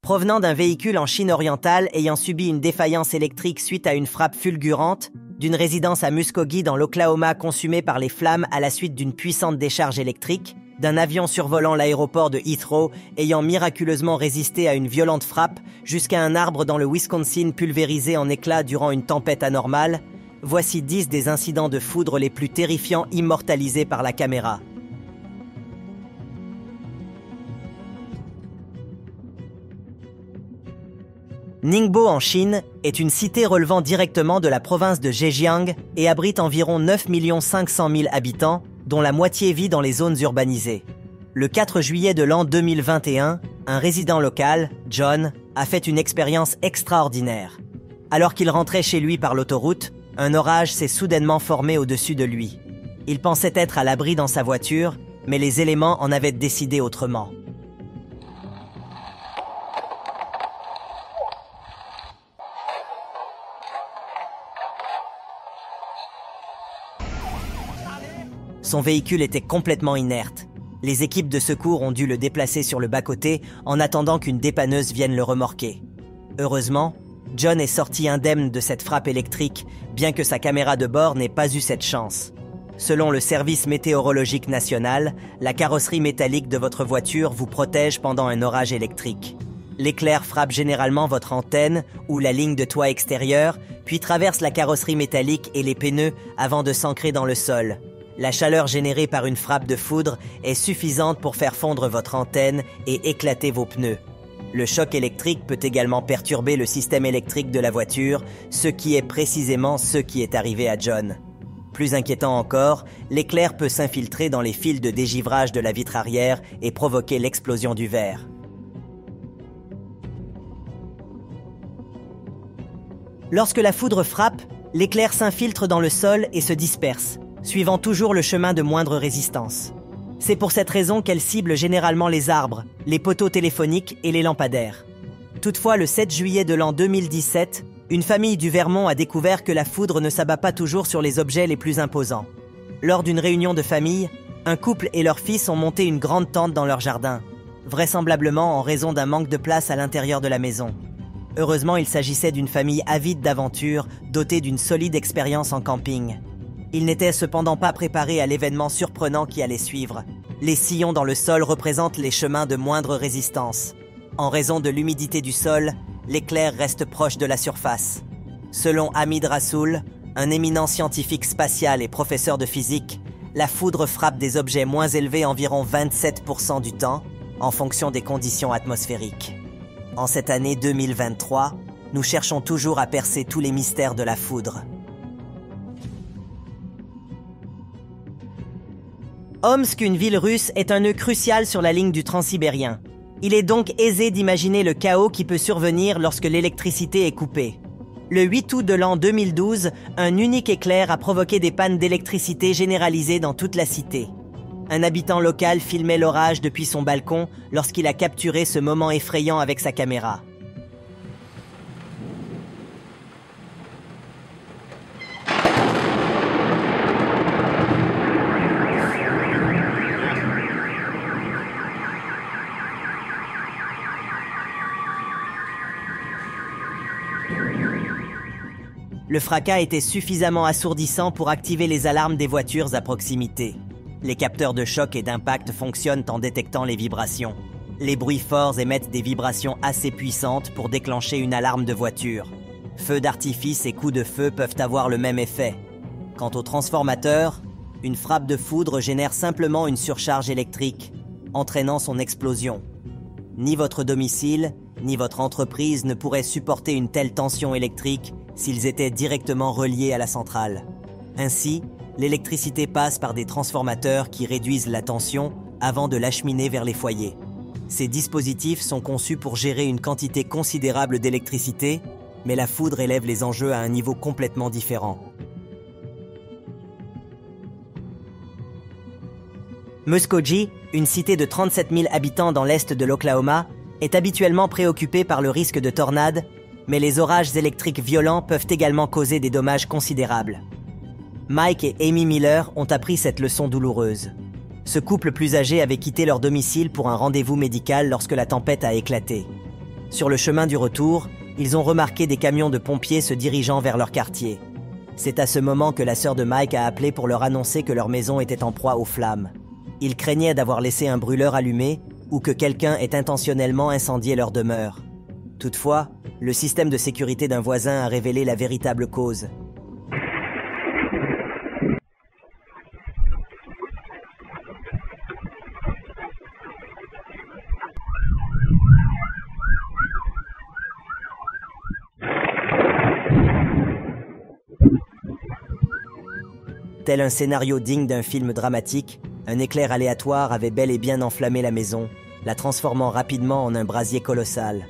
Provenant d'un véhicule en Chine orientale ayant subi une défaillance électrique suite à une frappe fulgurante, d'une résidence à Muskogee dans l'Oklahoma consumée par les flammes à la suite d'une puissante décharge électrique, d'un avion survolant l'aéroport de Heathrow ayant miraculeusement résisté à une violente frappe, jusqu'à un arbre dans le Wisconsin pulvérisé en éclats durant une tempête anormale, voici 10 des incidents de foudre les plus terrifiants immortalisés par la caméra. Ningbo en Chine est une cité relevant directement de la province de Zhejiang et abrite environ 9 500 000 habitants, dont la moitié vit dans les zones urbanisées. Le 4 juillet de l'an 2021, un résident local, John, a fait une expérience extraordinaire. Alors qu'il rentrait chez lui par l'autoroute, un orage s'est soudainement formé au-dessus de lui. Il pensait être à l'abri dans sa voiture, mais les éléments en avaient décidé autrement. Son véhicule était complètement inerte. Les équipes de secours ont dû le déplacer sur le bas-côté en attendant qu'une dépanneuse vienne le remorquer. Heureusement, John est sorti indemne de cette frappe électrique, bien que sa caméra de bord n'ait pas eu cette chance. Selon le service météorologique national, la carrosserie métallique de votre voiture vous protège pendant un orage électrique. L'éclair frappe généralement votre antenne ou la ligne de toit extérieur, puis traverse la carrosserie métallique et les pneus avant de s'ancrer dans le sol. La chaleur générée par une frappe de foudre est suffisante pour faire fondre votre antenne et éclater vos pneus. Le choc électrique peut également perturber le système électrique de la voiture, ce qui est précisément ce qui est arrivé à John. Plus inquiétant encore, l'éclair peut s'infiltrer dans les fils de dégivrage de la vitre arrière et provoquer l'explosion du verre. Lorsque la foudre frappe, l'éclair s'infiltre dans le sol et se disperse, suivant toujours le chemin de moindre résistance. C'est pour cette raison qu'elle cible généralement les arbres, les poteaux téléphoniques et les lampadaires. Toutefois, le 7 juillet de l'an 2017, une famille du Vermont a découvert que la foudre ne s'abat pas toujours sur les objets les plus imposants. Lors d'une réunion de famille, un couple et leur fils ont monté une grande tente dans leur jardin, vraisemblablement en raison d'un manque de place à l'intérieur de la maison. Heureusement, il s'agissait d'une famille avide d'aventure, dotée d'une solide expérience en camping. Ils n'étaient cependant pas préparés à l'événement surprenant qui allait suivre. Les sillons dans le sol représentent les chemins de moindre résistance. En raison de l'humidité du sol, l'éclair reste proche de la surface. Selon Hamid Rasool, un éminent scientifique spatial et professeur de physique, la foudre frappe des objets moins élevés environ 27% du temps, en fonction des conditions atmosphériques. En cette année 2023, nous cherchons toujours à percer tous les mystères de la foudre. Omsk, une ville russe, est un nœud crucial sur la ligne du Transsibérien. Il est donc aisé d'imaginer le chaos qui peut survenir lorsque l'électricité est coupée. Le 8 août de l'an 2012, un unique éclair a provoqué des pannes d'électricité généralisées dans toute la cité. Un habitant local filmait l'orage depuis son balcon lorsqu'il a capturé ce moment effrayant avec sa caméra. Le fracas était suffisamment assourdissant pour activer les alarmes des voitures à proximité. Les capteurs de choc et d'impact fonctionnent en détectant les vibrations. Les bruits forts émettent des vibrations assez puissantes pour déclencher une alarme de voiture. Feux d'artifice et coups de feu peuvent avoir le même effet. Quant au transformateur, une frappe de foudre génère simplement une surcharge électrique, entraînant son explosion. Ni votre domicile, ni votre entreprise ne pourraient supporter une telle tension électrique s'ils étaient directement reliés à la centrale. Ainsi, l'électricité passe par des transformateurs qui réduisent la tension avant de l'acheminer vers les foyers. Ces dispositifs sont conçus pour gérer une quantité considérable d'électricité, mais la foudre élève les enjeux à un niveau complètement différent. Muskogee, une cité de 37 000 habitants dans l'est de l'Oklahoma, est habituellement préoccupée par le risque de tornades, mais les orages électriques violents peuvent également causer des dommages considérables. Mike et Amy Miller ont appris cette leçon douloureuse. Ce couple plus âgé avait quitté leur domicile pour un rendez-vous médical lorsque la tempête a éclaté. Sur le chemin du retour, ils ont remarqué des camions de pompiers se dirigeant vers leur quartier. C'est à ce moment que la sœur de Mike a appelé pour leur annoncer que leur maison était en proie aux flammes. Ils craignaient d'avoir laissé un brûleur allumé ou que quelqu'un ait intentionnellement incendié leur demeure. Toutefois, le système de sécurité d'un voisin a révélé la véritable cause. Tel un scénario digne d'un film dramatique, un éclair aléatoire avait bel et bien enflammé la maison, la transformant rapidement en un brasier colossal.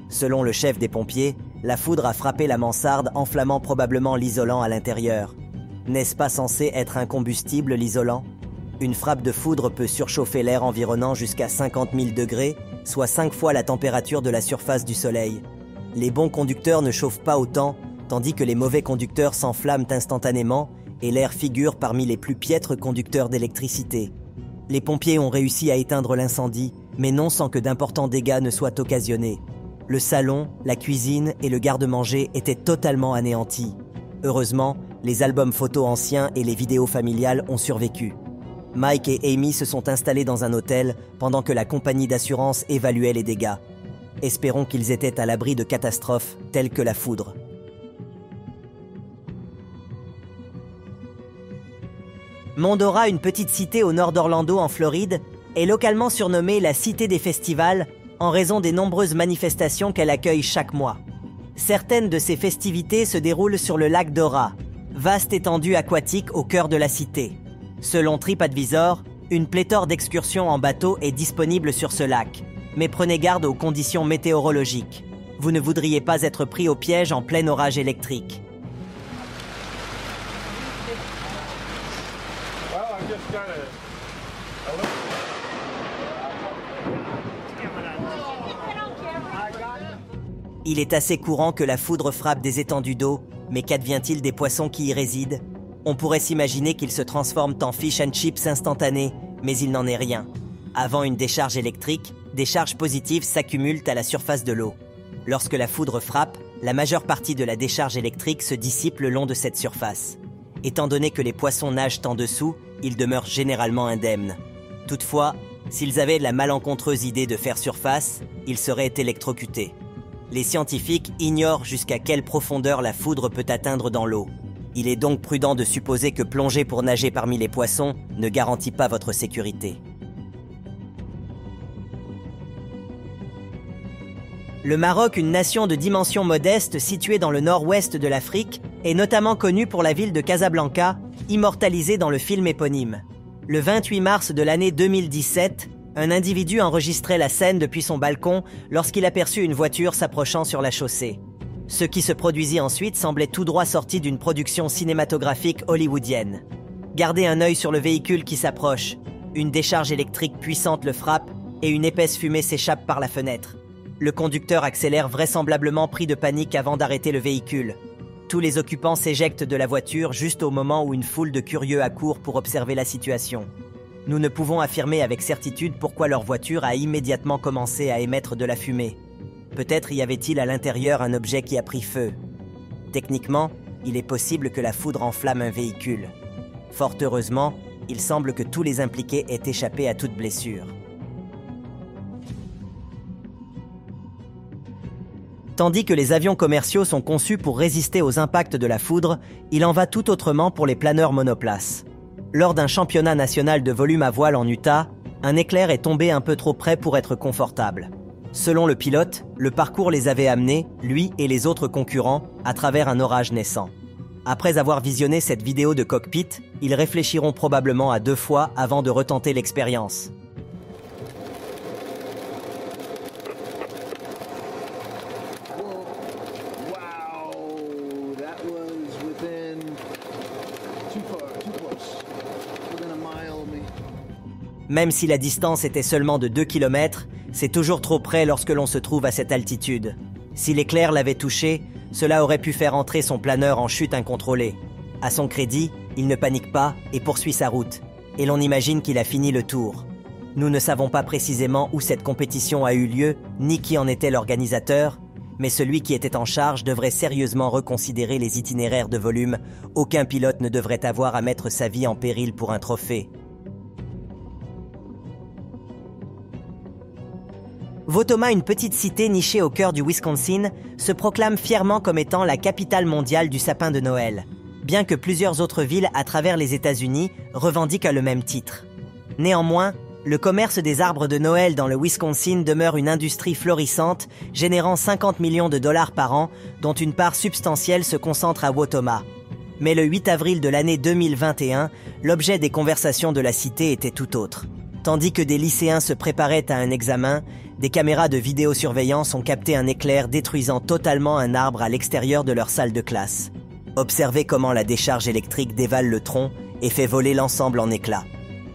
Selon le chef des pompiers, la foudre a frappé la mansarde, enflammant probablement l'isolant à l'intérieur. N'est-ce pas censé être incombustible, l'isolant? Une frappe de foudre peut surchauffer l'air environnant jusqu'à 50 000 degrés, soit 5 fois la température de la surface du Soleil. Les bons conducteurs ne chauffent pas autant, tandis que les mauvais conducteurs s'enflamment instantanément et l'air figure parmi les plus piètres conducteurs d'électricité. Les pompiers ont réussi à éteindre l'incendie, mais non sans que d'importants dégâts ne soient occasionnés. Le salon, la cuisine et le garde-manger étaient totalement anéantis. Heureusement, les albums photos anciens et les vidéos familiales ont survécu. Mike et Amy se sont installés dans un hôtel pendant que la compagnie d'assurance évaluait les dégâts. Espérons qu'ils étaient à l'abri de catastrophes telles que la foudre. Mondora, une petite cité au nord d'Orlando en Floride, est localement surnommée la Cité des festivals en raison des nombreuses manifestations qu'elle accueille chaque mois. Certaines de ces festivités se déroulent sur le lac Dora, vaste étendue aquatique au cœur de la cité. Selon TripAdvisor, une pléthore d'excursions en bateau est disponible sur ce lac. Mais prenez garde aux conditions météorologiques. Vous ne voudriez pas être pris au piège en plein orage électrique. Il est assez courant que la foudre frappe des étendues d'eau, mais qu'advient-il des poissons qui y résident? On pourrait s'imaginer qu'ils se transforment en fish and chips instantanés, mais il n'en est rien. Avant une décharge électrique, des charges positives s'accumulent à la surface de l'eau. Lorsque la foudre frappe, la majeure partie de la décharge électrique se dissipe le long de cette surface. Étant donné que les poissons nagent en dessous, ils demeurent généralement indemnes. Toutefois, s'ils avaient la malencontreuse idée de faire surface, ils seraient électrocutés. Les scientifiques ignorent jusqu'à quelle profondeur la foudre peut atteindre dans l'eau. Il est donc prudent de supposer que plonger pour nager parmi les poissons ne garantit pas votre sécurité. Le Maroc, une nation de dimension modeste située dans le nord-ouest de l'Afrique, est notamment connu pour la ville de Casablanca, immortalisée dans le film éponyme. Le 28 mars de l'année 2017, un individu enregistrait la scène depuis son balcon lorsqu'il aperçut une voiture s'approchant sur la chaussée. Ce qui se produisit ensuite semblait tout droit sorti d'une production cinématographique hollywoodienne. Gardez un œil sur le véhicule qui s'approche. Une décharge électrique puissante le frappe et une épaisse fumée s'échappe par la fenêtre. Le conducteur accélère vraisemblablement pris de panique avant d'arrêter le véhicule. Tous les occupants s'éjectent de la voiture juste au moment où une foule de curieux accourt pour observer la situation. Nous ne pouvons affirmer avec certitude pourquoi leur voiture a immédiatement commencé à émettre de la fumée. Peut-être y avait-il à l'intérieur un objet qui a pris feu. Techniquement, il est possible que la foudre enflamme un véhicule. Fort heureusement, il semble que tous les impliqués aient échappé à toute blessure. Tandis que les avions commerciaux sont conçus pour résister aux impacts de la foudre, il en va tout autrement pour les planeurs monoplaces. Lors d'un championnat national de volume à voile en Utah, un éclair est tombé un peu trop près pour être confortable. Selon le pilote, le parcours les avait amenés, lui et les autres concurrents, à travers un orage naissant. Après avoir visionné cette vidéo de cockpit, ils réfléchiront probablement à 2 fois avant de retenter l'expérience. Même si la distance était seulement de 2 km, c'est toujours trop près lorsque l'on se trouve à cette altitude. Si l'éclair l'avait touché, cela aurait pu faire entrer son planeur en chute incontrôlée. À son crédit, il ne panique pas et poursuit sa route. et l'on imagine qu'il a fini le tour. Nous ne savons pas précisément où cette compétition a eu lieu, ni qui en était l'organisateur, mais celui qui était en charge devrait sérieusement reconsidérer les itinéraires de volume. Aucun pilote ne devrait avoir à mettre sa vie en péril pour un trophée. Wautoma, une petite cité nichée au cœur du Wisconsin, se proclame fièrement comme étant la capitale mondiale du sapin de Noël, bien que plusieurs autres villes à travers les États-Unis revendiquent le même titre. Néanmoins, le commerce des arbres de Noël dans le Wisconsin demeure une industrie florissante, générant 50 millions de dollars par an, dont une part substantielle se concentre à Wautoma. Mais le 8 avril de l'année 2021, l'objet des conversations de la cité était tout autre. Tandis que des lycéens se préparaient à un examen, des caméras de vidéosurveillance ont capté un éclair détruisant totalement un arbre à l'extérieur de leur salle de classe. Observez comment la décharge électrique dévale le tronc et fait voler l'ensemble en éclats.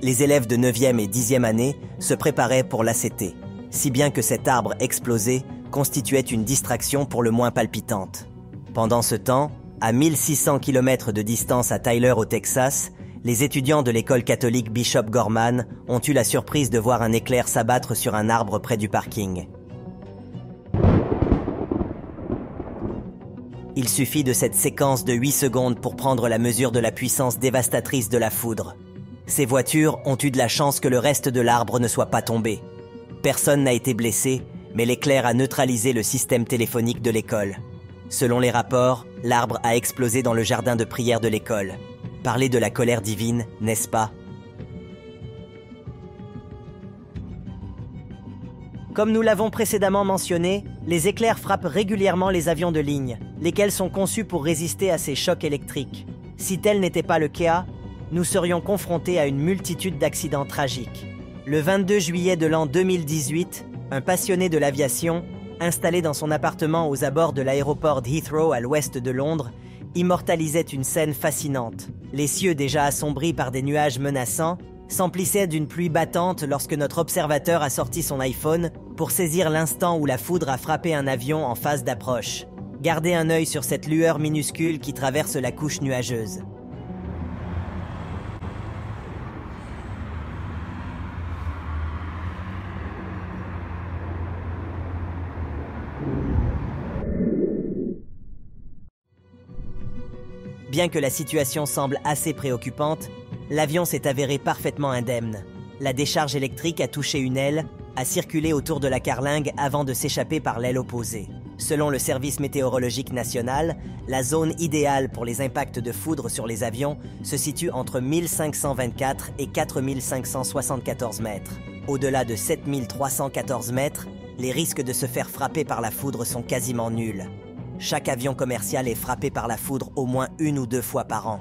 Les élèves de 9e et 10e année se préparaient pour l'ACT, si bien que cet arbre explosé constituait une distraction pour le moins palpitante. Pendant ce temps, à 1600 km de distance à Tyler au Texas, les étudiants de l'école catholique Bishop Gorman ont eu la surprise de voir un éclair s'abattre sur un arbre près du parking. Il suffit de cette séquence de 8 secondes pour prendre la mesure de la puissance dévastatrice de la foudre. Ces voitures ont eu de la chance que le reste de l'arbre ne soit pas tombé. Personne n'a été blessé, mais l'éclair a neutralisé le système téléphonique de l'école. Selon les rapports, l'arbre a explosé dans le jardin de prière de l'école. Parler de la colère divine, n'est-ce pas? Comme nous l'avons précédemment mentionné, les éclairs frappent régulièrement les avions de ligne, lesquels sont conçus pour résister à ces chocs électriques. Si tel n'était pas le cas, nous serions confrontés à une multitude d'accidents tragiques. Le 22 juillet de l'an 2018, un passionné de l'aviation, installé dans son appartement aux abords de l'aéroport d'Heathrow à l'ouest de Londres, immortalisait une scène fascinante. Les cieux déjà assombris par des nuages menaçants s'emplissaient d'une pluie battante lorsque notre observateur a sorti son iPhone pour saisir l'instant où la foudre a frappé un avion en phase d'approche. Gardez un œil sur cette lueur minuscule qui traverse la couche nuageuse. Bien que la situation semble assez préoccupante, l'avion s'est avéré parfaitement indemne. La décharge électrique a touché une aile, a circulé autour de la carlingue avant de s'échapper par l'aile opposée. Selon le Service météorologique national, la zone idéale pour les impacts de foudre sur les avions se situe entre 1524 et 4574 mètres. Au-delà de 7314 mètres, les risques de se faire frapper par la foudre sont quasiment nuls. Chaque avion commercial est frappé par la foudre au moins 1 ou 2 fois par an.